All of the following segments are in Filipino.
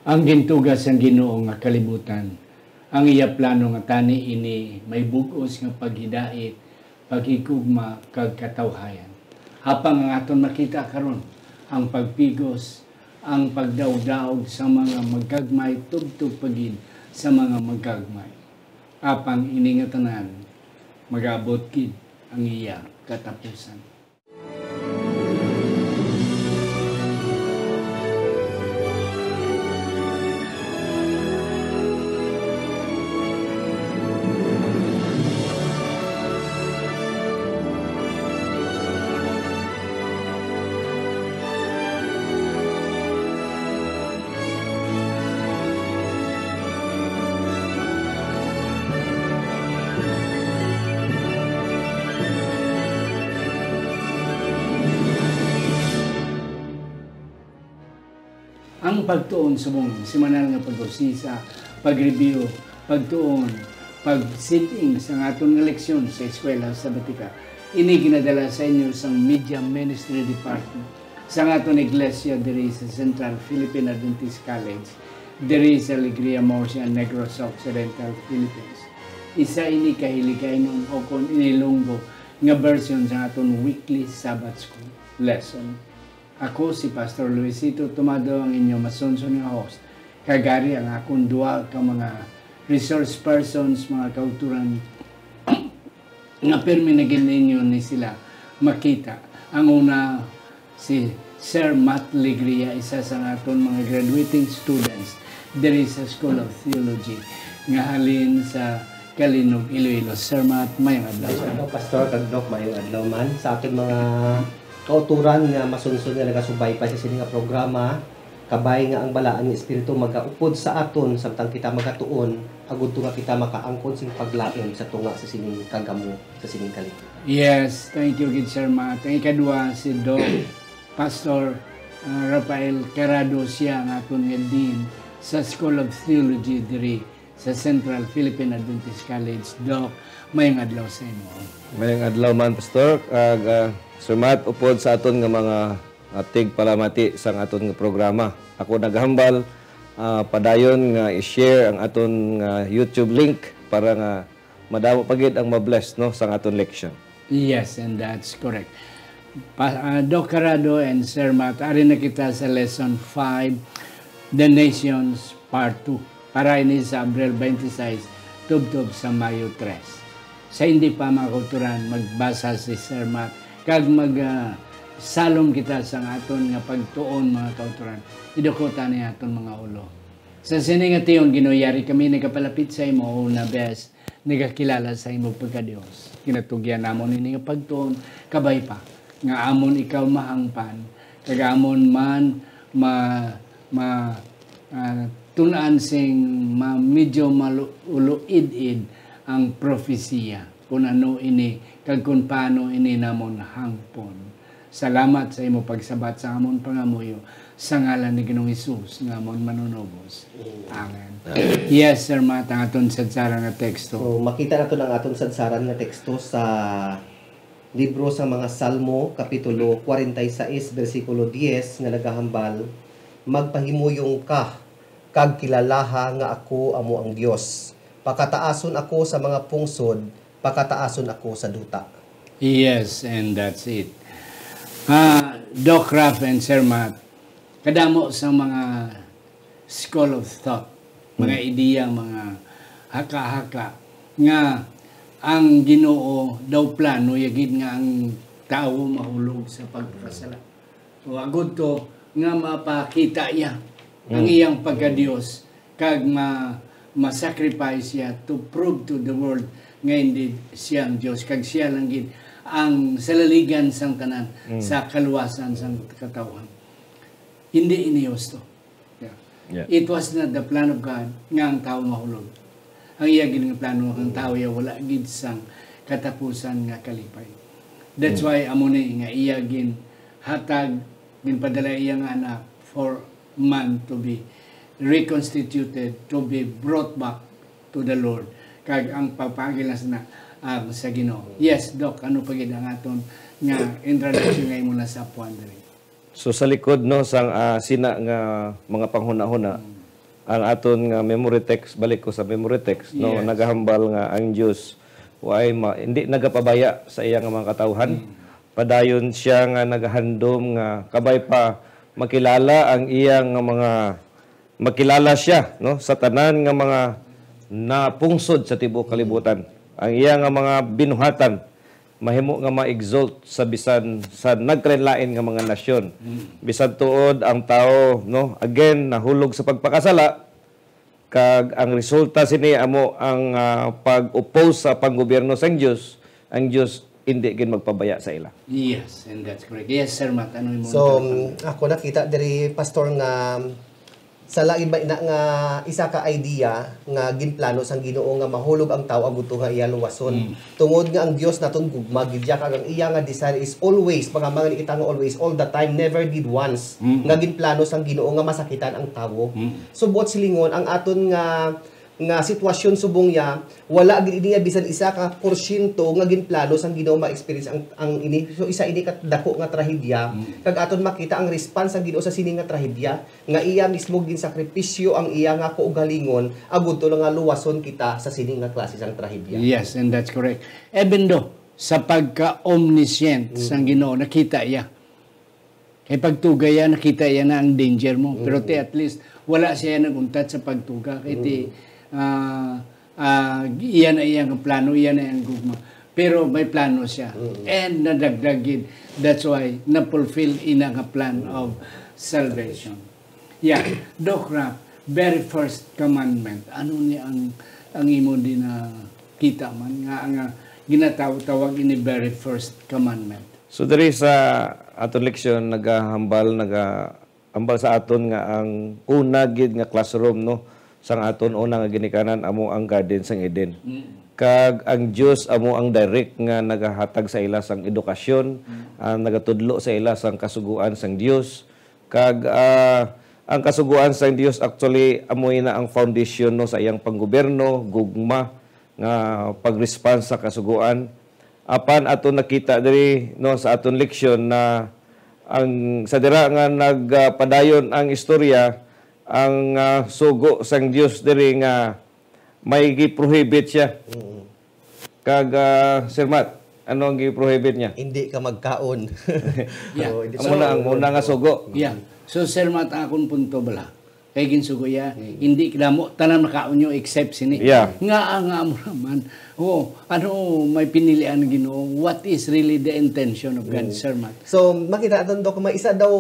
Ang gintugas ang Ginoo nga kalibutan. Ang iya plano nga tani ini may bugos nga paghidait, paghigugma kag katawhayan. Hapang ang aton makita karon ang pagpigos, ang pagdawdaog sa mga magkagmay tubtub pagin sa mga magkagmay. Apang ini nga tanan magabot gid ang iya katapusan. Ang pagtuon subong semanal nga pag-usisa, pag-review, pagtuon, pag-sitting sa aton nga leksyon sa eskwela sa Batika. Ini ginadala sa inyo sa Media Ministry Department sa aton iglesia diri sa Central Philippine Adventist College diri sa Alegria Murcia, Negros Occidental, Philippines. Isa ini kahiligaynon o kon inilunggo nga version sa aton weekly Sabbath School lesson. Ako si Pastor Luisito Tomado, ang inyong masunsun nga host. Kagari ang akong duwa ka mga resource persons, mga kauturan nga permi na ninyo ni sila makita. Ang una, si Sir Matt Ligria, isa sa aton mga graduating students diri sa School of Theology nga halin sa Kalinog, Iloilo. Sir Matt, mayong adlaw. Pastor, kagdok, mayong adlaw man sa ating mga kauturan nga masunod nga nagasubay pa sa sini nga programa, kabay nga ang balaan nga espiritu magaupod sa aton samtang kita magatuon agud nga kita makaangkon sing paglaom sa tunga sa sining kagamo sa sining kalit. Yes, thank you gid Sir Matt. Ang ikadua si Doc Pastor Rafael Carado, siya ang aton nga dean sa School of Theology diri sa Central Philippine Adventist College. Doc, mayong adlaw sa imo. Mayong adlaw man Pastor, Sir Matt, upod sa aton nga mga tig palamati sa aton nga programa. Ako naghambal padayon nga i-share ang aton nga YouTube link para nga madamo pagid ang mabless no sa aton leksyon. Yes, and that's correct. Doc Carado and Sir Matt, ari na kita sa lesson 5, The Nations Part 2. Para ini sa Abril 26, tubtob sa Mayo 3. Sa hindi pa mga kauturan, magbasa si Sir Matt kag salom kita sa aton nga pagtuon mga kauturan. Idukota ni aton mga ulo. Sa sini nga tiyon ginuyari kami nagapalapit sa imo una bes nagakilala sa imo pagka-Dios. Kinatugyan namon ini nga pagtuon kabay pa nga amon ikaw mahangpan kag amon man tunan sing medyo maluid-id ang propesiya kung ano ini kag kung paano ini namon hangpon. Salamat sa imo pagsabat sa amon pangamuyo sa ngalan ni Ginoong Hesus nga amon manunubos. Amen. Yes, Sir Matt, ang aton sadsaran nga teksto. So makita nato ang aton sadsaran nga teksto sa libro sa mga Salmo kapitulo 46 bersikulo 10 nga nagahambal, magpahimuyong ka kag kilalaha nga ako amo ang Dios. Pakataason ako sa mga pungsod, pakataason ako sa duta. Yes, and that's it. Doc Raff and Sir Matt, kadamo sa mga school of thought, mga ideya, mga haka-haka, nga ang Ginoo daw plano, yagid nga ang tao mahulog sa pagpasala. So, agud to, nga mapakita iya ang iyang pagka-Diyos, kag ma-sacrifice siya to prove to the world nga hindi siya ang Diyos, kag siya lang gid ang salaligan sang tanan sa kaluwasan sang katawhan. Hindi iniyos to. Yeah. It was not the plan of God nga ang tao mahulog. Ang iya gid nga plano ang tao ya wala gid sang katapusan nga kalipay. That's why amo ni nga iya gin hatag ginpadala iya nga anak for man to be reconstituted, to be brought back to the Lord. Kag ang papagilas na sa Ginoo. Yes, Doc, ano pa gid ang aton nga introduction ngay muna sa puan diri. So sa likod no sang sina nga mga panghuna-huna ang aton nga memory text, balik ko sa memory text, no, Yes. nagahambal nga ang Dios hindi nagapabaya sa iyang mga katawhan. Padayon siya nga nagahandom nga kabay pa makilala ang iyang nga mga makilala siya, no, sa tanan nga mga napungsod sa tibuok kalibutan. Ang iyang nga mga binuhatan mahimo nga ma-exalt sa bisan sa nagkalain nga mga nasyon. Bisan tuod ang tao, no, again nahulog sa pagpakasala, kag ang resulta sini amo ang pag-oppose sa panggobyerno sang Dios. Ang Dios hindi gid magpabaya sa ila. Yes, and that's correct. Yes, Sir Matt, ano yung So, ako nakita diri pastor nga sa lain ba ina nga isa ka idea nga ginplano sang Ginoo nga mahulog ang tao aguto nga iya luwason. Tungod nga ang Dios naton gugma gid kag ang iya nga desire is always mga kita nga always all the time never did once nga ginplano sang Ginoo nga masakitan ang tawo. Subot silingon ang aton nga sitwasyon subong ya wala gid niya bisan isa ka porsyento nga ginplano sang Ginoo ma-experience ang ini. So isa ini ka dako nga trahedya kag aton makita ang response sang Ginoo sa sini nga trahedya nga iya mismo ginsakripisyo ang iya nga kaugalingon agud to nga luwason kita sa sini nga klase sang trahedya. Yes, and that's correct. Even though, sa pagka-omniscient sang Ginoo, nakita iya. Kay pagtuga ya, nakita iya na ang danger mo. Pero at least, wala siya naguntat sa pagtuga. Kaya iyan na iyang plano, iyan na iyang gugma. Pero may plano siya. And nadagdagid. That's why, na-fulfill ina nga plan of salvation. Yeah, Doc Rap, very first commandment. Ano ni ang imo din na kita man nga ginatawag ini very first commandment. So diri sa aton leksyon nagahambal sa aton nga ang una gid nga classroom, no, sang aton una nga ginikanan amo ang garden sang Eden. Kag ang Dios amo ang direct nga nagahatag sa ila sang edukasyon, nagatudlo sa ila sang kasuguan sang Dios. Kag ang kasuguan sang Dios actually amoy na ang foundation, no, sa iyang panggobyerno, gugma nga pag-response sa kasuguan. Apan aton nakita diri, no, sa aton leksyon na ang sa dira nga nagpadayon ang istorya, ang sugo sang Dios diri nga may gi-prohibit siya. Kag Sir Matt, ano ang gi-prohibit niya? Hindi ka magkaon. Yeah. Ang una nga sugo. Yeah. So, Sir Matt, akong punto bala. Kay ginsugo ya, hindi kidamo tanan makaon nyo except sini. Yeah. Nga mo naman. May pinilian ng Ginoo. What is really the intention of God, Sir Matt? So, makita aton do kung isa daw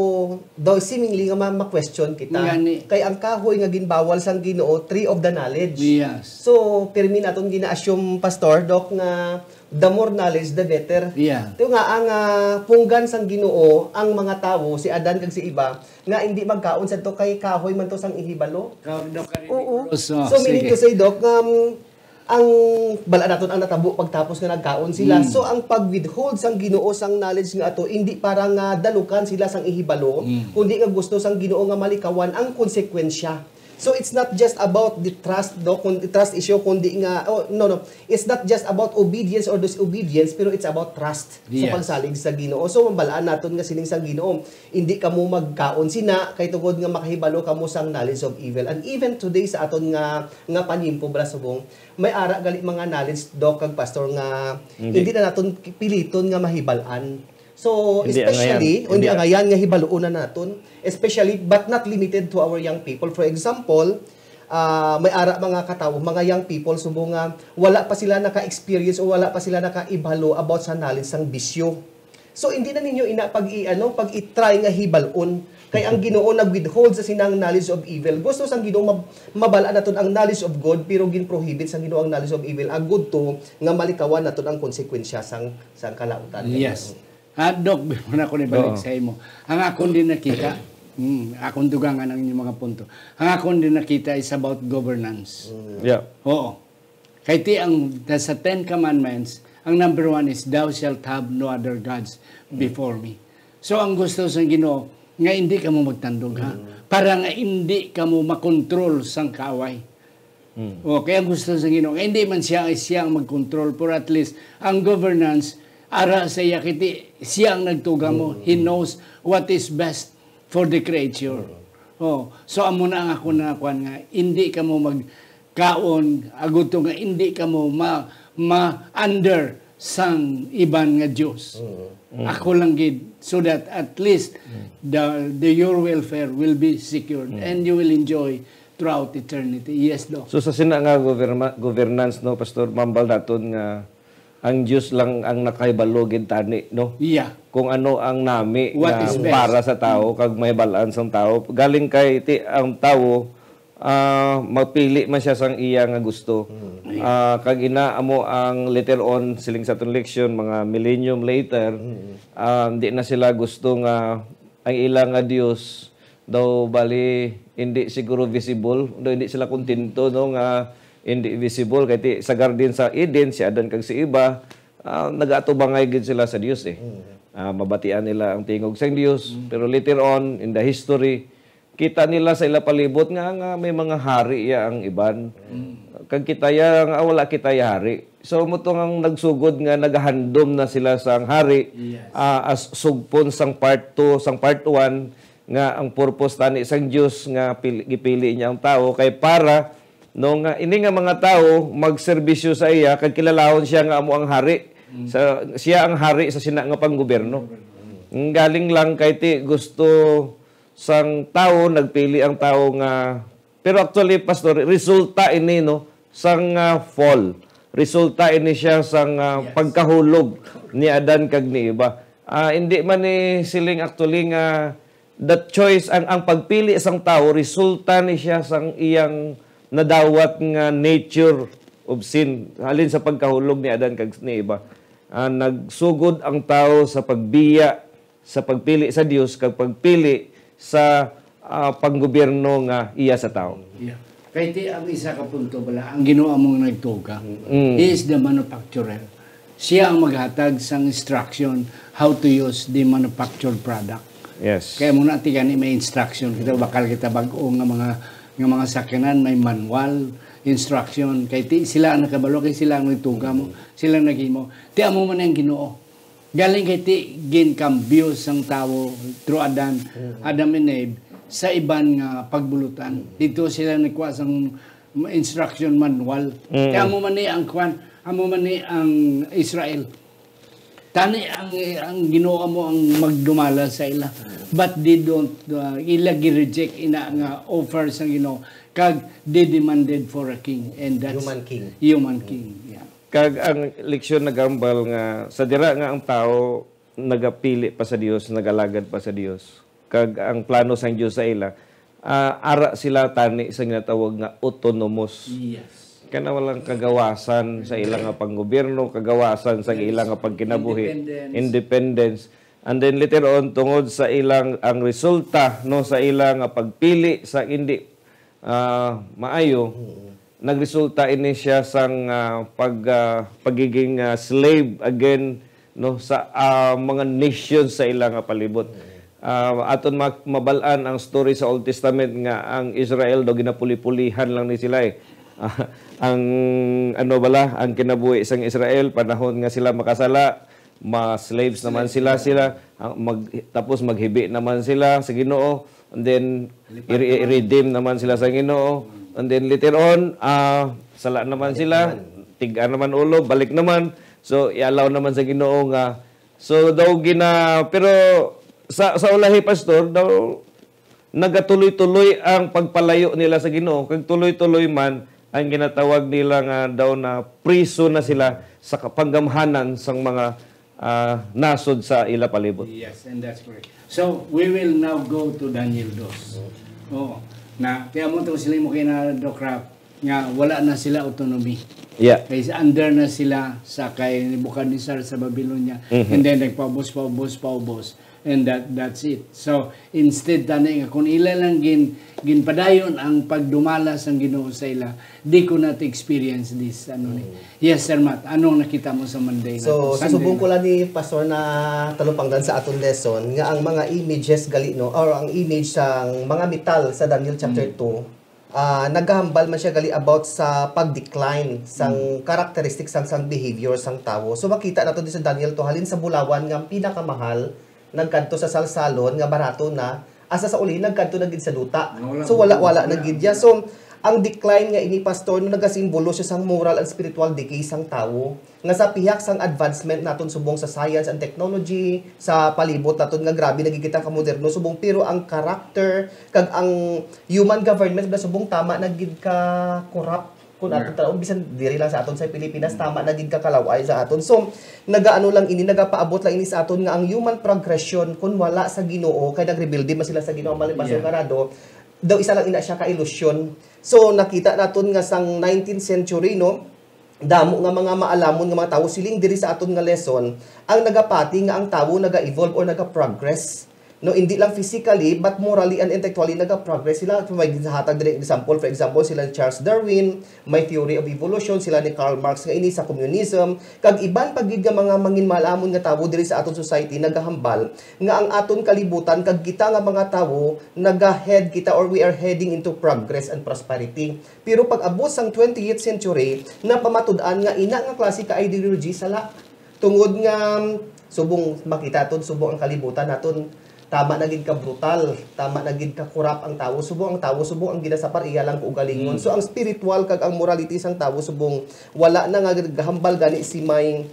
seemingly nga ma-question kita. Ngani. Kay ang kahoy nga ginbawal sang Ginoo, tree of the knowledge. Yes. So, pirmi naton gina-assume pastor dok nga the more knowledge the better. Yeah. Ito nga ang punggan sang Ginoo ang mga tawo si Adan kag si iba nga hindi magkaon sa to kay kahoy man to sang ihibalo. Oo. So meaning to say dok ang bala naton ang natabo pagtapos nga nagkaon sila. So ang pag-withhold sang Ginoo sang knowledge nga ato hindi para nga dalukan sila sang ihibalo, kundi nga gusto sang Ginoo nga malikawan ang konsekwensya. So it's not just about the trust trust issue kundi nga it's not just about obedience or disobedience pero it's about trust sa pagsalig sa Ginoo. So mambalaan naton nga sining sang Ginoo hindi kamo magkaon sina kay tungod nga makahibalo kamo sang knowledge of evil. And even today sa aton nga panimpo bala subong may ara gali mga knowledge dok kag pastor nga hindi na naton piliton nga mahibalan. So, especially, hindi angayan nga hibaluon na naton, especially, but not limited to our young people. For example, may ara mga katawo, mga young people, subo nga, wala pa sila naka-experience o wala pa sila naka-ibalo about sa knowledge sang bisyo. So, hindi na ninyo pag-i-try nga hibalon. Kaya ang Ginoo nag-withhold sa sinang knowledge of evil. Gusto sang Ginoo mabala naton ang knowledge of God, pero gin-prohibit sang Ginoo ang knowledge of evil. Agud to, nga malikawan naton ang konsekwensya sang kalautan. Yes. Dok, before ako nibalik sa imo. Ang akong din nakita, akong dugangan ang inyong mga punto. Ang akong din nakita is about governance. Yeah. Oo. Kaya sa 10 Commandments, ang number 1 is, thou shalt have no other gods before me. So, ang gusto sa Ginoo, nga hindi ka mo magtandog, ha? Para nga hindi ka mo makontrol sang kaaway. Kaya ang gusto sa Ginoo, hindi man siya ang mag-control, pero at least, ang governance, ara sa iya kiti siya ang nagtuga mo. He knows what is best for the creature. Oh, so amo na ang ako na kuan nga hindi ka mo magkaon aguto nga hindi ka mo under sang iban nga Dios. Ako lang gid so that at least the your welfare will be secured and you will enjoy throughout eternity. Yes, Doc. So sa sina nga governance no Pastor Mambal naton nga ang Dios lang ang nakaibalogin tani no. Yeah. Kung ano ang nami What nga is best. para sa tao kag may balance ang tao galing kay ang tao mapili man siya sang iya nga gusto. Kag inaamo ang later on siling sa atong leksyon mga millennium later di na sila gusto nga ang ilang nga Dios daw bali hindi siguro visible daw hindi sila kontento no nga hindi visible kay sa garden sa Eden si Adan kag si Eva nagatubangay gid sila sa Dios mabatian nila ang tingog sa Dios pero later on in the history kita nila sa ila palibot nga may mga hari ya ang iban kag kita ya nga wala kita ya hari so mutong ang nagsugod nga nagahandom na sila sang hari as sugpon sang part 2 sang part 1 nga ang purpose tani sang Dios nga gipili niya ang tao kay para no nga ini nga mga tao magserbisyo sa iya kag kilalahon siya nga amo ang hari siya ang hari sa sina nga panggobyerno galing lang kay ti gusto sang tao nagpili ang tao nga pero actually pastor resulta ini no sang fall resulta ini siya sang pagkahulog ni Adan kag ni Eva hindi man ni siling actually nga that choice ang pagpili sang tao resulta ni siya sang iyang nadawat nga nature of sin halin sa pagkahulog ni Adan kag ni Eva nagsugod ang tao sa pagbiya sa pagpili sa Dios kag pagpili sa panggobyerno nga iya sa tao. Yeah. Kaya ti ang isa ka punto bala ang Ginoo mong nagtuga he is the manufacturer. Siya ang maghatag sang instruction how to use the manufactured product. Yes. Kaya muna ti gani may instruction kita bakal kita bag-o nga mga sakyanan may manual instruction kay ti sila ang nakabalo kay sila ang nagtuga mo sila naghimo ti amo man ang Ginoo galing kay ti ginkambyo sang tawo through Adam and Eve sa iban nga pagbulutan dito sila nagkuha sang instruction manual kaya amo man ni ang kwan amo man ni ang Israel tani ang Ginoo mo ang magdumala sa ila but they don't ila gi-reject ina nga offer sang Ginoo kag they demanded for a king and that's human king yeah. Kag ang leksyon nagambal nga sa dira nga ang tao nagapili pa sa Dios nagalagad pa sa Dios kag ang plano sang Dios sa ila ara sila tani sa ginatawag nga autonomous yes kana walang kagawasan sa ilang nga panggobyerno kagawasan sa ilang nga pagkinabuhi independence and then later on tungod sa ilang ang resulta no sa ilang nga pagpili sa hindi maayo nagresulta ini siya sang pagiging slave again no sa mga nations sa ilang nga palibot aton mabalaan ang story sa Old Testament nga ang Israel do ginapuli-pulihan lang ni sila ang ang kinabuhi sang Israel panahon nga sila makasala slaves naman sila tapos maghibi naman sila sa Ginoo and then i-redeem naman sila sa Ginoo and then later on sala naman sila tiga naman ulo balik naman so i-allow naman sa Ginoo nga so daw pero sa ulahi pastor daw nagatuloy-tuloy ang pagpalayo nila sa Ginoo kag tuloy-tuloy man ang ginatawag nila nga daw na priso na sila sa kapanggamhanan sang mga nasod sa ila palibot. Yes, and that's correct. So, we will now go to Daniel 2. Oo. Na, kaya mo ito sila mo kina Doc Rap, nga wala na sila autonomy. Yeah. Kasi under na sila sa kay Nebuchadnezzar sa Babylonia. And then nagpaubos. And that's it. So, instead, tani nga, kung ila lang ginpadayon ang pagdumalas ang Ginoo sa ila, di ko experience this. Yes, Sir Matt, anong nakita mo sa Monday? So, susubong ko lang ni Pastor na talupangdan sa atong lesson, nga ang mga images gali, no, or ang image sang mga metal sa Daniel chapter 2, naghahambal man siya gali about sa pag-decline sang characteristics sang behavior sang tao. So, makita nato din sa Daniel 2, halin sa bulawan nga pinakamahal nagkanto sa salsalon nga barato na asa sa uli nagkanto na gid sa duta. Wala. So wala na gid ya. So ang decline nga ini pastor no nagasimbolo siya sang moral and spiritual decay sang tawo nga sa pihak sang advancement naton subong sa science and technology sa palibot naton nga grabe nagikita ka moderno subong pero ang character kag ang human government na subong tama na gid ka corrupt kung aton taon bisan diri lang sa aton sa Pilipinas tama na gid ka kalaway sa aton. So nagaano lang ini nagapaabot lang ini sa aton nga ang human progression kun wala sa Ginoo kay nagrebelde man sila sa Ginoo malipasyon karado daw isa lang ina siya ka ilusyon. So nakita naton nga sang 19th century no damo nga mga maalamon nga mga tawo siling diri sa aton nga lesson ang nagapati nga ang tawo naga-evolve or naga-progress. No, hindi lang physically but morally and intellectually naga-progress sila. May hatag diri example, for example, sila ni Charles Darwin, may theory of evolution, sila ni Karl Marx nga ini sa communism, kag iban pagid nga mga manginmalamon nga tawo diri sa aton society nagahambal nga ang aton kalibutan kag kita nga mga tawo naga-head kita or we are heading into progress and prosperity. Pero pag abot sang 20th century na pamatud-an nga ina nga klase ka ideology sala tungod nga subong makita aton subong ang kalibutan naton tama na gid ka brutal, tama na gid ka kurap ang tawo, subong ang ginasapar iya lang ko ugalingon. So ang spiritual kag ang morality sang tawo subong wala na nga gahambal gani si may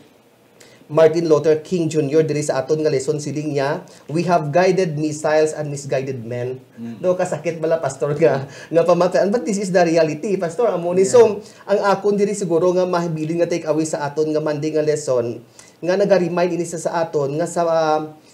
Martin Luther King Jr. diri sa aton nga lesson siling niya, we have guided missiles and misguided men. No kasakit bala pastor nga pamataan, but this is the reality pastor amoni. So ang akon diri siguro nga mahibilin nga take away sa aton nga Monday nga lesson nga naga-remind ini sa aton nga sa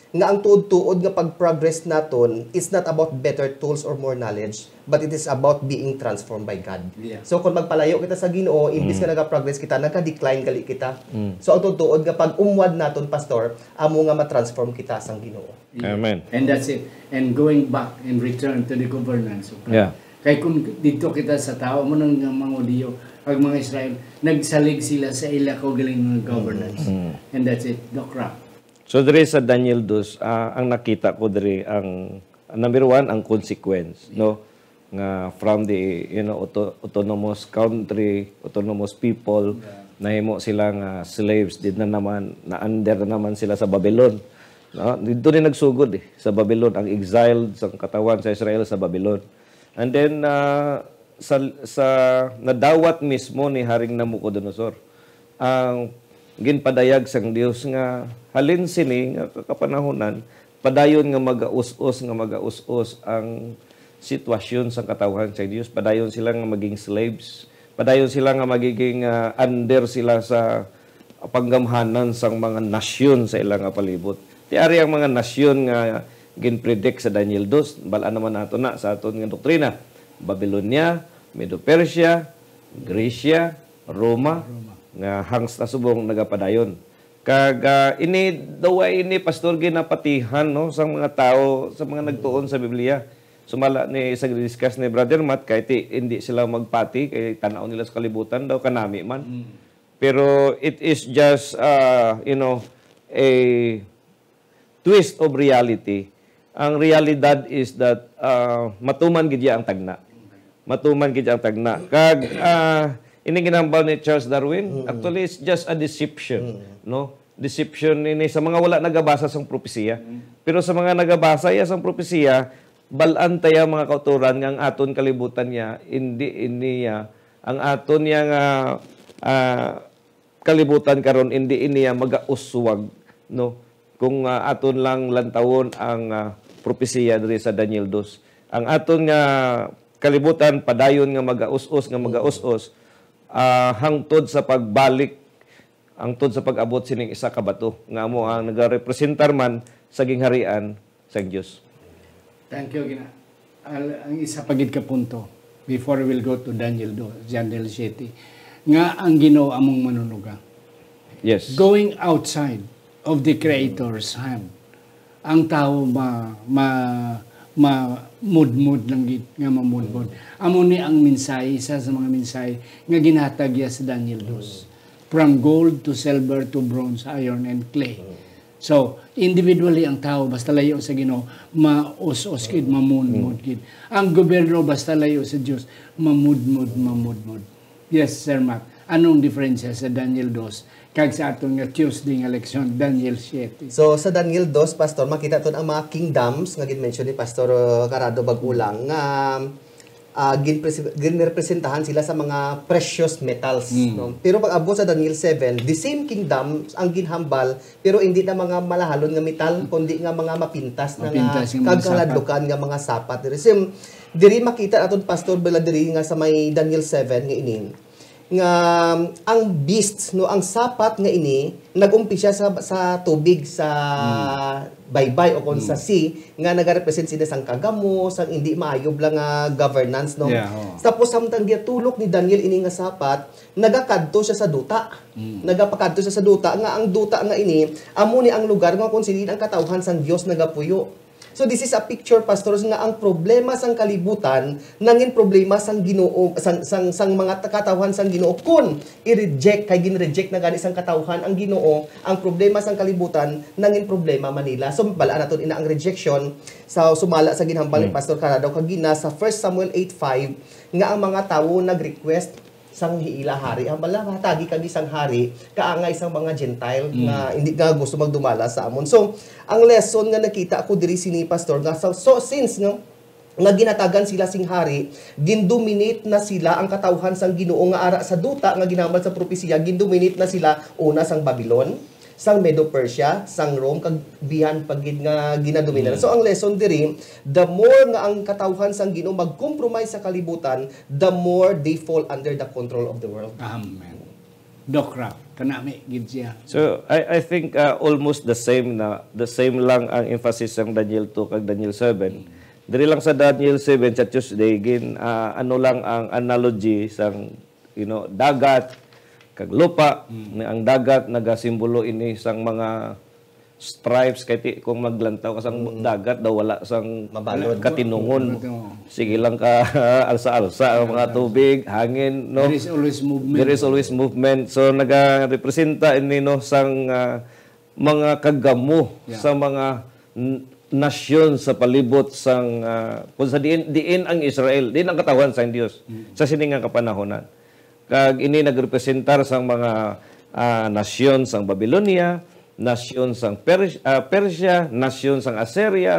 nga ang tuod-tuod nga pag-progress naton is not about better tools or more knowledge, but it is about being transformed by God. Yeah. So kung magpalayo kita sa Ginoo, imbis nga naga-progress kita, nagka-decline gali kita. So ang tuod nga pag-umwad naton pastor, amo nga ma-transform kita sang Ginoo. Amen. And that's it. And going back and return to the governance of God. Yeah. Kaya kung dito kita sa tao mo ng mga Udiyo, ang mga Israel, nagsalig sila sa ila ko galing ng governance. And that's it. Doc Rap. So diri sa Daniel 2, ang nakita ko diri ang number one ang consequence, no, nga from the autonomous country, autonomous people, nahimo sila nga slaves did na naman na under na naman sila sa Babylon. No, dito din nagsugod sa Babylon ang exiled sa katawan sa Israel sa Babylon. And then sa nadawat mismo ni Haring Nabucodonosor ang ginpadayag sang Dios nga halin sini nga kakapanahonan padayon nga magaus-us ang sitwasyon sa katawan sa Dios, padayon sila nga maging slaves, padayon sila nga magiging under sila sa panggamhanan sang mga nasyon sa ilang palibot. Tiari ang mga nasyon nga ginpredict sa Daniel 2, balaan naman nato na sa aton nga doktrina. Babylonia, Medo-Persia, Grecia, Roma, nga hangs na subong nagapadayon. Kag ini pastor ginapatihan no sa mga tao, sa mga nagtuon sa Biblia. Sumala ni sa discuss ni Brother Matt kay hindi sila magpati kay tanaw nila sa kalibutan daw kanami man. Pero it is just a twist of reality. Ang realidad is that matuman gid ang tagna. Matuman gid ang tagna. Kag ini ginambal ni Charles Darwin, actually it's just a deception, no? Deception ini sa mga wala nagabasa sang propesiya. Pero sa mga nagabasa ya sang propesiya, balaan taya mga kauturan nga ang aton kalibutan niya, hindi ang aton niya nga kalibutan karon hindi niya magauswag, no? Kung aton lang lantawon ang propesiya diri sa Daniel 2. Ang aton nga kalibutan padayon nga magaus-us hangtod sa pagbalik, hangtod sa pag-abot sining isa ka bato nga amo ang nagarepresentar man sa gingharian sa Dios. Thank you, Gina. Ang isa pagid ka punto before we'll go to Daniel 7 nga ang Ginoo among manunuga. Yes. Going outside of the Creator's hand. Ang tao mudmud lang gid nga mamudmud. Amo ni ang mensahe, isa sa mga mensahe nga ginhatag sa Daniel 2. From gold to silver to bronze, iron and clay. So, individually ang tao basta layo sa Ginoo, maus-us gid, mamudmud gid. Ang gobyerno basta layo sa Dios, mamudmud. Yes, Sir Mac. Anong diferensya sa Daniel 2 kag sa atong nga Tuesday nga leksyon Daniel 7. So sa Daniel 2, Pastor, makita ton ang mga kingdoms nga gin-mention ni Pastor Carado Bagulang nga ginrepresentahan sila sa mga precious metals, no? Pero pag abot sa Daniel 7, the same kingdom ang ginhambal pero hindi na mga malahalon nga metal kundi nga mga mapintas na nga kaghaladlukan nga mga sapat. Diri makita aton Pastor bala diri nga sa may Daniel 7 nga ini nga ang beast, no, ang sapat nga ini nag-umpisa sa tubig sa baybay o kon sa sea nga nagarepresent sila sang kagamo sang hindi maayob lang nga governance, no. Tapos samtang giatulok ni Daniel ini nga sapat nagakadto siya sa duta, nagapakadto siya sa duta nga ang duta nga ini amo ni ang lugar nga kung sinin ang katawhan sang Dios nagapuyo. So this is a picture, pastors, nga ang problema sang kalibutan nangin problema sang Ginoo sang mga katawhan sang Ginoo kun i-reject kay gin-reject na gani sang katawhan ang Ginoo, ang problema sang kalibutan nangin problema Manila. So balaan naton ina ang rejection sa sumala sa ginhambal ni Pastor Carado kagina sa 1 Samuel 8:5 nga ang mga tawo nag-request sang hiila hari. Ang bala matagi kagi sang hari kaangay sang mga Gentile nga hindi nga gusto magdumala sa amon. So ang lesson nga nakita ako diri sini Pastor nga so since nga ginatagan sila sing hari, gindominate na sila ang katawhan sang Ginoo nga ara sa duta nga ginambal sa propesiya, gindominate na sila una sang Babylon, sang Medo-Persia, sang Rome, kag bihan pagid nga ginadomina. So ang lesson diri, the more nga ang katawhan sang Ginoo mag-compromise sa kalibutan, the more they fall under the control of the world. Amen. Dokra, kanami gid siya. So I think almost the same lang ang emphasis ng Daniel 2 kag Daniel 7. Diri lang sa Daniel 7 sa Tuesday ano lang ang analogy sang dagat kag lupa. Ang dagat nagasimbolo ini sang mga stripes kay kung maglantaw ka sang dagat daw wala sang Mabalod. katinungon. Sige lang ka alsa-alsa ang mga tubig, hangin, no. There is always movement. There is always movement. So nagarepresenta ini sang mga kagamo sa mga nasyon sa palibot sang kung sa diin ang Israel, diin ang katawan sang Dios sa siningang kapanahonan. Kag ini nagrepresentar sang mga nasyon sang Babylonia, nasyon sang Persia, nasyon sang Assyria,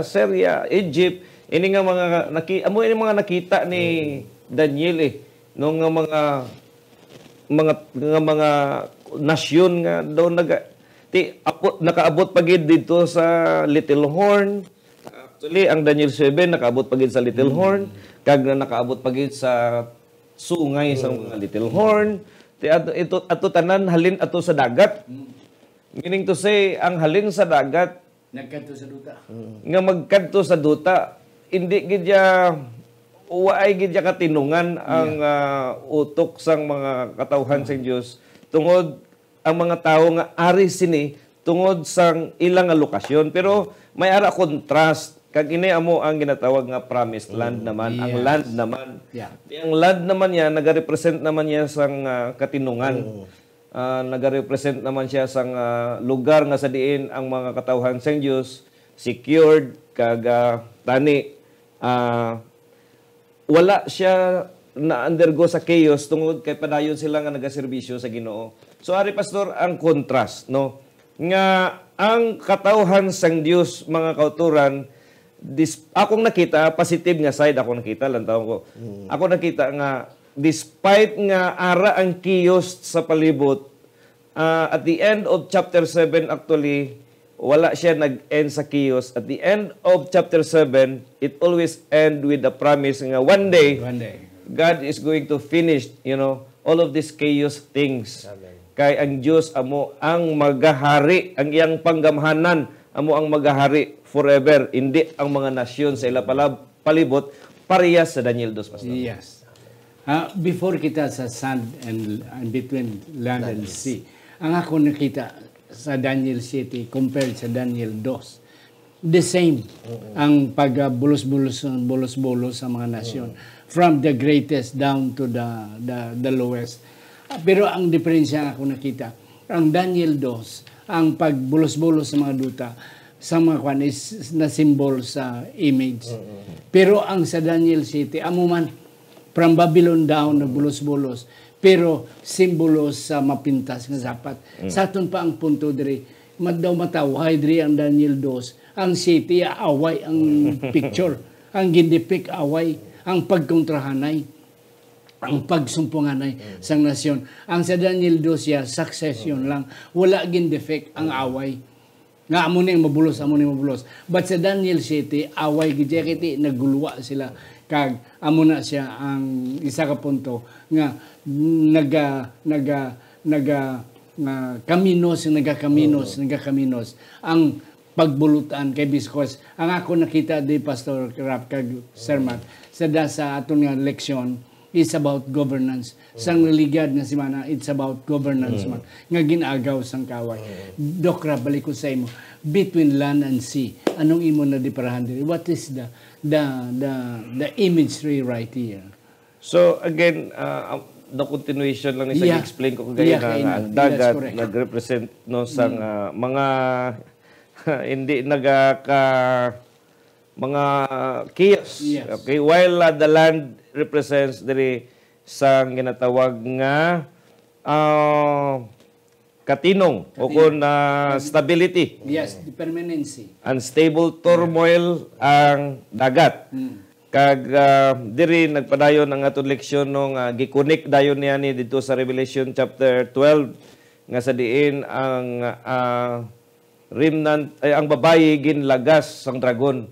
Egypt. Ini nga mga nakita ni Daniel no nga mga nasyon nga daw nakaabot pagid dito sa Little Horn. Actually ang Daniel 7 nakaabot pagid sa Little Horn, kag nakaabot pagid sa sungay sa mga Little Horn. Ito tanan halin ato sa dagat. Meaning to say, ang halin sa dagat Nagkadto sa duta. Nga magkadto sa duta, hindi gidya waay gidya katinungan ang utok sang mga katawhan sa Dios tungod ang mga tawo nga ari sini tungod sang ilang lokasyon. Pero may ara contrast kag ini amo ang ginatawag nga promised land naman. Ang land naman. Ang land naman niya nagarepresent naman niya sang katinungan. Nagarepresent naman siya sang lugar nga sa diin ang mga katawhan sa Dios secured kag tani wala siya na undergo sa chaos tungod kay padayon sila nga nagaserbisyo sa Ginoo. So ari pastor ang contrast no nga ang katawhan sang Dios mga kauturan akong nakita positive nga side ako nakita lang taon ko. Ako nakita nga despite nga ara ang chaos sa palibot, at the end of chapter 7 actually, wala siya nag-end sa chaos. At the end of chapter 7, it always end with the promise nga one day, God is going to finish, all of these chaos things. Amen. Kay ang Diyos amo ang magahari, ang iyang panggamhanan, amo ang magahari forever. Hindi ang mga nasyon sa ila palibot, parehas sa Daniel 2, Pastor. Yes. Before kita sa sand and between land and sea, ang ako nakita sa Daniel City compared sa Daniel 2, the same ang pagbulos-bulos sa mga nasyon from the greatest down to the lowest. Pero ang diferensya ako nakita, ang Daniel 2, ang pagbulos-bulos sa mga duta, sa mga kwan is na symbol sa image. Pero ang sa Daniel City, amo man, from Babylon down na bulos-bulos. pero simbolo sa mapintas nga sapat. Sa aton pa ang punto diri, daw matawhay diri ang Daniel 2, ang city away ang picture, ang gindipik away, ang pagkontrahanay, ang pagsumpunganay sang nasyon. Ang sa Daniel 2 siya, succession lang, wala gindefect ang away. Nga amo ni mabulos, amo ni mabulos. But sa Daniel City, away gidya naguluwa sila kag amo na siya ang isa ka punto nga nagakaminos ang pagbulutan kay Biskos. Ang ako nakita di Pastor Rap kag Sir Matt sa aton nga leksyon is about governance. Sang religad nga semana, it's about governance man. Nga ginagaw sang kaway. Doc Rap, balik ko sa imo. Between land and sea, anong imo na diparahan diri? What is the imagery right here? So again, the continuation lang ni sa explain ko kagaya nga ang dagat nagrepresent no sang mga hindi mga chaos. Yes. Okay, while the land represents diri sang ginatawag nga katinong o kun stability. Yes, the permanency. Unstable turmoil ang dagat. Kag diri nagpadayon ang aton leksyon nung gikunik dayon niya ni dito sa Revelation chapter 12 nga sa diin ang remnant ay ang babayi ginlagas sang dragon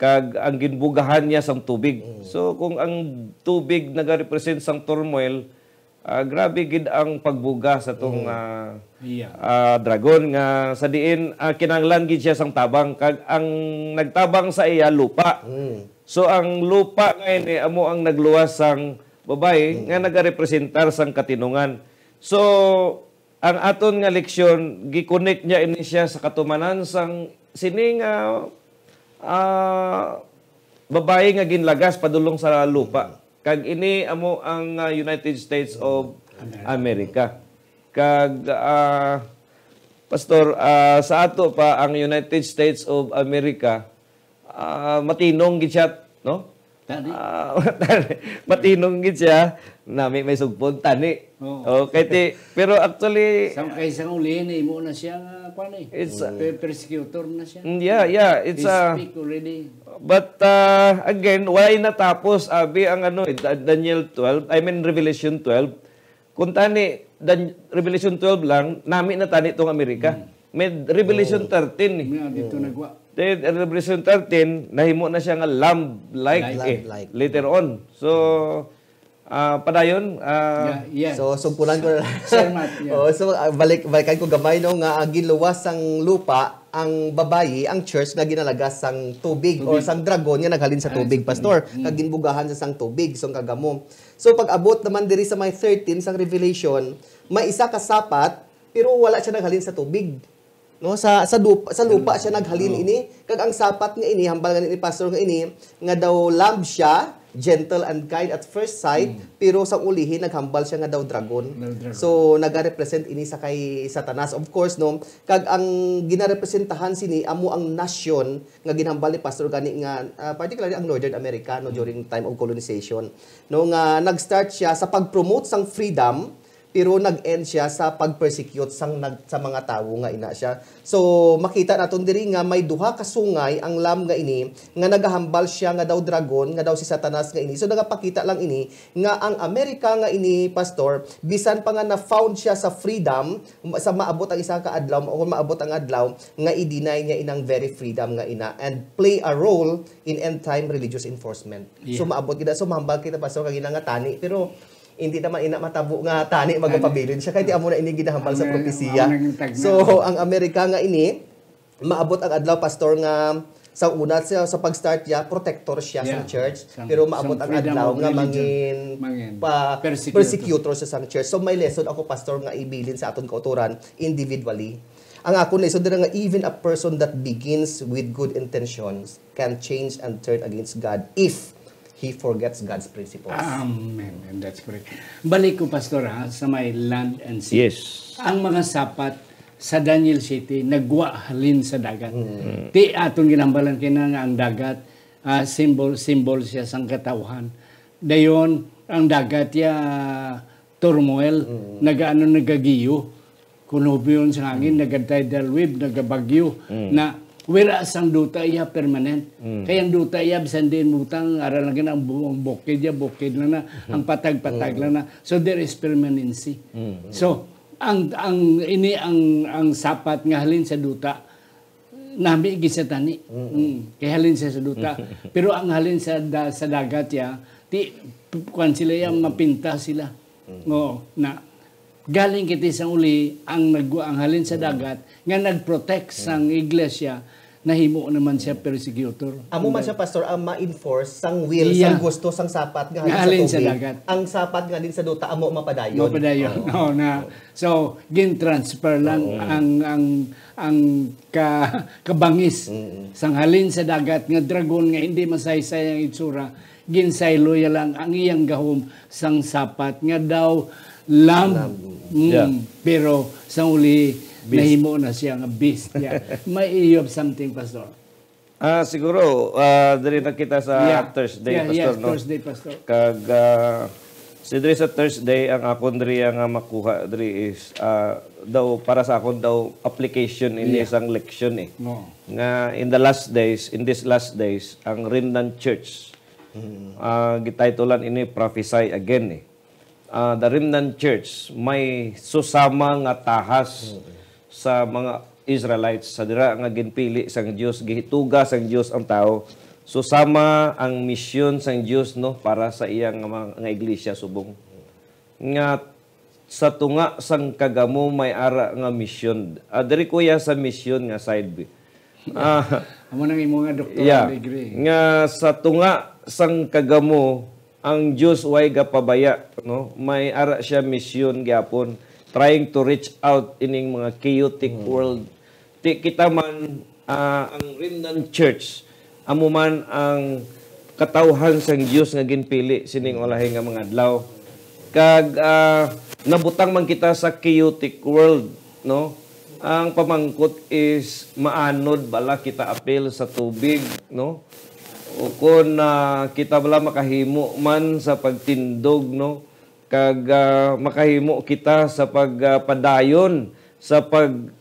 kag ang ginbugahan niya sang tubig. So kung ang tubig nagarepresent sang turmoil, grabe gid ang pagbuga sa tong dragon nga sa diin kinahanglan gid siya sang tabang kag ang nagtabang sa iya lupa. So ang lupa ngayon amo ang nagluwas sang babae nga nagarepresentar sang katinungan. So ang aton nga leksyon gi-connect niya ini siya sa katumanan sang sining babae nga ginlagas padulong sa lupa. Kag ini amo ang United States of America. Kag Pastor, sa ato pa ang United States of America matinong gid siya, no? Tani. Matinong gid siya na may sugpon tani. Okay, pero actually Sang ulihin imo na siya it's persecutor na siya. Yeah, it's speak already. But again, why natapos abi ang Daniel 12, I mean Revelation 12. Kung tani Revelation 12 lang, nami na tani tong Amerika. May Revelation 13 eh. Dito nagwa. Then Revelation 13, nahimo na siya nga lamb-like later on. So padayon Yeah. So sumpulan ko na. Sir Matt, yeah. So balikan ko gamay no nga ginluwas sang lupa ang babayi, ang church nga ginalagas sang tubig or sang dragon nga naghalin sa tubig, pastor. Kag ginbugahan sa sang tubig, so kagamo. So pag abot naman diri sa may 13 sang Revelation, may isa ka sapat pero wala siya naghalin sa tubig. No, sa lupa siya naghalin ini, kag ang sapat nga ini hambal nga ni pastor nga ini nga daw lamb siya, gentle and kind at first sight, pero sa ulihin naghambal siya nga daw dragon. So nagarepresent ini sa kay Satanas, of course, no. Kag ang ginarepresentahan sini amo ang nasyon nga ginhambal ni pastor gani nga particularly ang Northern America no during time of colonization. No nga nag-start siya sa pag-promote sang freedom, pero nag-end siya sa pag-persecute sa mga tao nga ina siya. So makita naton diri nga may duha ka sungay ang lamb nga ini nga nagahambal siya nga daw dragon, nga daw si Satanas nga ini. So nagapakita lang ini nga ang Amerika nga ini, pastor, bisan pa nga na-found siya sa freedom sa maabot ang isa ka adlaw o maabot ang adlaw nga i-deny niya inang very freedom nga ina and play a role in end time religious enforcement. So maabot kita, so mahambal kita pastor kag ina nga tani, pero hindi naman ina matabo nga tani magpabilin siya kay di amo na ini ginahambal sa propesiya. So ang Amerika nga ini maabot ang adlaw, pastor, nga sa una sa pag-start niya protector siya sa church, pero maabot ang adlaw nga mangin persecutor siya sa church. So may lesson ako, pastor, nga ibilin sa aton kauturan individually. Ang ako lesson dira nga even a person that begins with good intentions can change and turn against God if he forgets God's principles. Amen. And that's correct. Balik ko, pastor, sa may land and sea. yes. Ang mga sapat sa Daniel City nagwa halin sa dagat. Ti atong ginambalan kina nga ang dagat symbol siya sang katawhan. Dayon ang dagat ya turmoil, nagagiyo, kunubyon sa hangin, naga-tidal wave, nagabagyo, na whereas ang duta iya permanent. Kaya ang duta iya bisan din mutang aral lang ang buong bukid lang na, ang patag-patag lang na. So there is permanency. So ang sapat nga halin sa duta nami gid sa tani. Kay halin sa duta. Pero ang halin sa dagat ya, ti kuan sila ya mapinta sila. Na galing kiti sa uli ang halin sa dagat nga nagprotect sang iglesia, nahimo naman siya persecutor. Amo man siya, Pastor, ang ma-enforce sang will, sang gusto, sang sapat nga halin sa tubig. dagat. Ang sapat nga din sa duta, amo mapadayon. So gin-transfer lang ang kabangis sang halin sa dagat nga dragon nga hindi masaysay ang itsura, ginsayloya lang ang iyang gahom sang sapat nga daw lamb. Pero sa uli nahimo na siya nga beast. May you have something, Pastor? Siguro, dali na kita sa Thursday, Pastor. No? Thursday, Pastor. Kag, diri sa Thursday, ang akon diri nga makuha diri is, daw, para sa akon daw, application in isang leksyon eh. Nga, in these last days, ang Remnant Church, gititulan ini prophesy again eh. The Remnant Church may susama nga tahas sa mga Israelites sa dira nga ginpili sang Dios, gihituga sang Dios ang tao, susama ang misyon sang Dios no para sa iyang nga iglesia subong. Nga sa tunga sang kagamo may ara nga misyon. Diri kuya sa misyon nga side B. Amo nang imo nga doctoral degree. Nga sa tunga sang kagamo ang Diyos way gapabaya, no? May ara siya misyon gyapon, trying to reach out ining mga chaotic world. Kita man ang Remnant Church, amo man ang katawhan sang Diyos nga ginpili sining ulahi nga mga adlaw. Kag nabutang man kita sa chaotic world, no? Ang pamangkot is maanod bala kita apil sa tubig, no? O kung kita bala makahimo man sa pagtindog, no? Kag makahimo kita sa pagpadayon, sa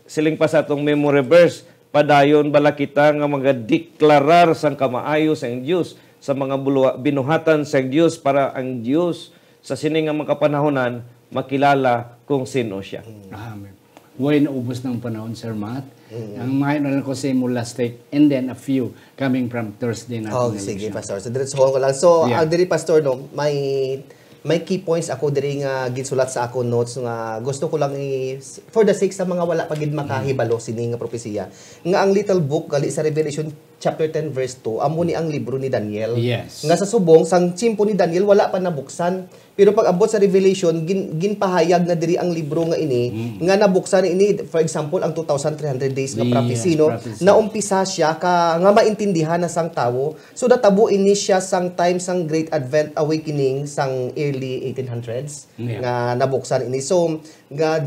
siling pa sa atong memory verse, padayon bala kita nga magadeklarar sang kamaayo sang Dios sa mga binuhatan sang Dios para ang Dios sa sining nga mga panahonan makilala kung sino siya. Amen. Way naubos ng panahon, Sir Matt. Ang mga ko sa mo last take, and then a few coming from Thursday natin. Sige, Pastor. So, diretso ko lang. So, ang diri, Pastor, no, may key points ako diri nga ginsulat sa ako notes nga gusto ko lang for the sake sa mga wala pagid makahibalo sini nga propesiya. Nga ang little book gali sa Revelation chapter 10 verse 2, amo ni ang libro ni Daniel. Yes. Nga sa subong sang tsimpo ni Daniel wala pa nabuksan. Pero pag abot sa Revelation, ginpahayag na diri ang libro nga ini, nga nabuksan ini, for example, ang 2,300 days nga prophecy, no? Naumpisa siya nga maintindihan na sang tawo. So, natabo ini siya sang time sang Great Advent Awakening sang early 1800s, nga nabuksan ini. So, nga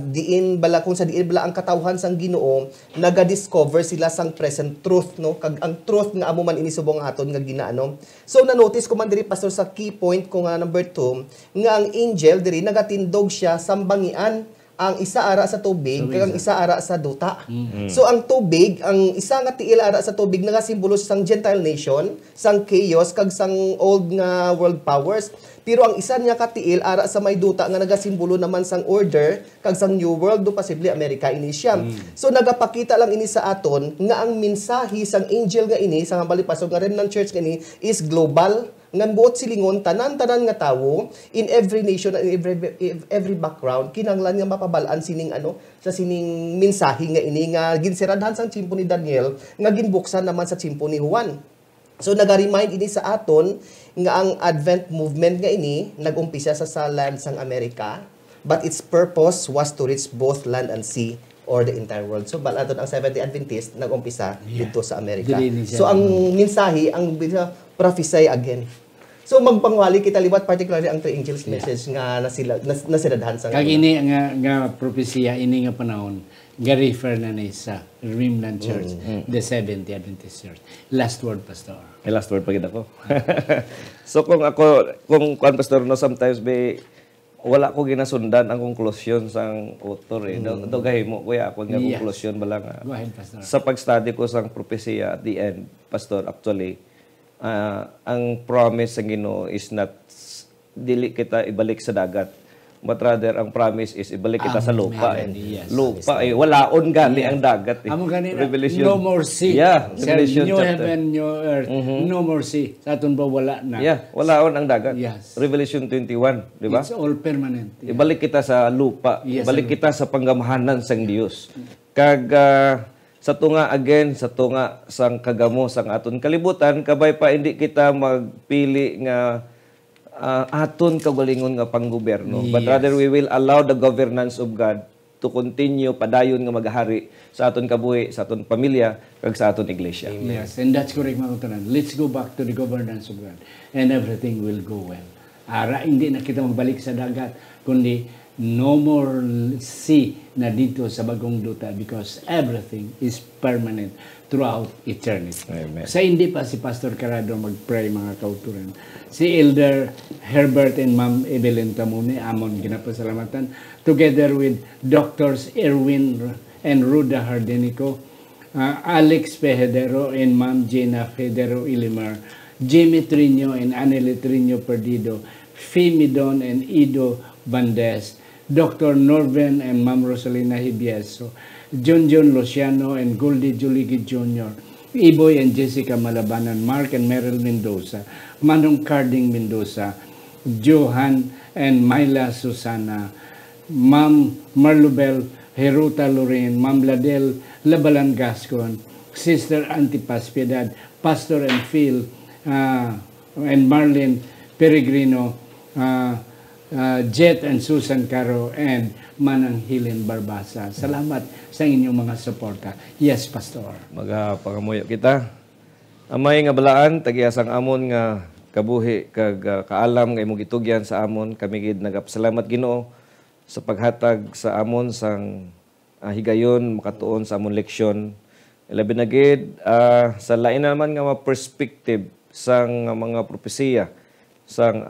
kung sa diin bala ang katawhan sang Ginoo, naga-discover sila sang present truth, no? Kag ang truth nga amo man ini subong aton nga ginaano. So, na-notice ko man diri, Pastor, sa key point ko nga number 2, nga ang angel diri nagatindog siya sambangian ang isa ara sa tubig kag ang isa ara sa duta. So ang tubig, ang isa nga tiil ara sa tubig nagasimbolo sang Gentile nation, sang chaos kag sang old nga world powers. Pero ang isa niya katiil ara sa may duta nga nagasimbolo naman sang order kag sang new world do possibly America ini siya. So nagapakita lang ini sa aton nga ang mensahe sang angel nga ini sa balipasog nga Remnant Church nga ini is global. Ngan buot silingon tanan-tanan nga tawo in every nation and every background kinanglan nga mapabalaan sining sa sining mensahe nga ini nga ginsiradhan sang tsimpo ni Daniel nga ginbuksan naman sa tsimpo ni Juan. So naga-remind ini sa aton nga ang Advent movement nga ini nag-umpisa sa land sang Amerika, but its purpose was to reach both land and sea or the entire world. So balaton ang Seventh-day Adventist nag-umpisa dito sa Amerika. So ang mensahe ang prophesy again. So magpangwali kita liwat particularly ang three angels message nga nasiradhan sa kag ini nga propesya ini nga panahon nga refer na ni sa Remnant Church, the Seventh-day Adventist Church. Last word, Pastor. Last word pa kita ko. So kung Pastor no sometimes wala ko ginasundan ang konklusyon sang author eh. Do gahimo kuya ako nga Yes. konklusyon bala nga. Go ahead, Pastor. Sa pag-study ko sang propesya at the end, Pastor, actually, ang promise sa Ginoo is not dili kita ibalik sa dagat. But rather, ang promise is ibalik kita sa lupa. Amen. Eh. Yes. Lupa eh. Walaon gali ang dagat eh. Amo ganina, Revelation. no more sea. Yeah, Sir, Revelation new chapter. heaven, new earth. No more sea. Sa aton ba wala na? Yeah, walaon ang dagat. Yes. Revelation 21, di ba? It's all permanent. Yeah. Ibalik kita sa lupa. Yes, Ibalik kita sa panggamahanan sang Dios. Kag sa tunga again, sa tunga sang kagamo sang aton kalibutan, kabay pa hindi kita magpili nga aton kagalingon nga panggobyerno. But rather we will allow the governance of God to continue padayon nga maghari sa aton kabuhi, sa aton pamilya, kag sa aton iglesia. Yes, and that's correct mga katunan. Let's go back to the governance of God and everything will go well. Hindi na kita magbalik sa dagat, kundi no more sea na dito sa bagong duta because everything is permanent throughout eternity. Amen. Sa hindi pa si Pastor Carado mag-pray mga kauturan. Si Elder Herbert and Ma'am Evelyn Tamuni, amon ginapasalamatan, together with Doctors Erwin and Ruda Hardenico, Alex Pejadero and Ma'am Gina Federo Ilimar, Jimmy Trino and Anneli Trino Perdido, Femidon and Ido Bandes, Dr. Norven and Ma'am Rosalina Hibieso, John Luciano and Goldie Juligi Jr., Iboy and Jessica Malabanan, Mark and Meryl Mendoza, Manong Carding Mendoza, Johan and Myla Susana, Ma'am Marlubel Heruta Lorraine, Ma'am Ladel Labalan Gascon, Sister Antipas Piedad, Pastor and Phil, and Marlene Peregrino, Jet and Susan Caro, and Manang Helen Barbasa. Salamat sa inyong mga suporta. Yes, Pastor. Magapangamuyo kita. Amay nga balaan, tagiasang amon nga kabuhi, kag kaalam nga imong gitugyan sa amon. Kami gid nagapasalamat Ginoo sa paghatag sa amon sang higayon makatuon sa amon leksyon. Labi na gid sa lain naman nga mga perspective sang mga propesiya sang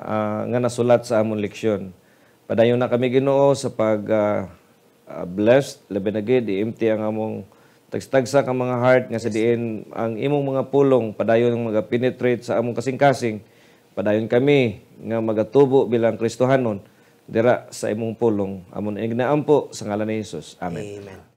nga nasulat sa amon leksyon. Padayon na kami Ginoo sa pag blessed, labi na gid i-empty ang among tagstagsa ka mga heart nga sa diin ang imong mga pulong padayon nga maga-penetrate sa among kasing-kasing. Padayon kami nga magatubo bilang Kristohanon dira sa imong pulong. Amon ignaampo sa ngalan ni Hesus. Amen. Amen.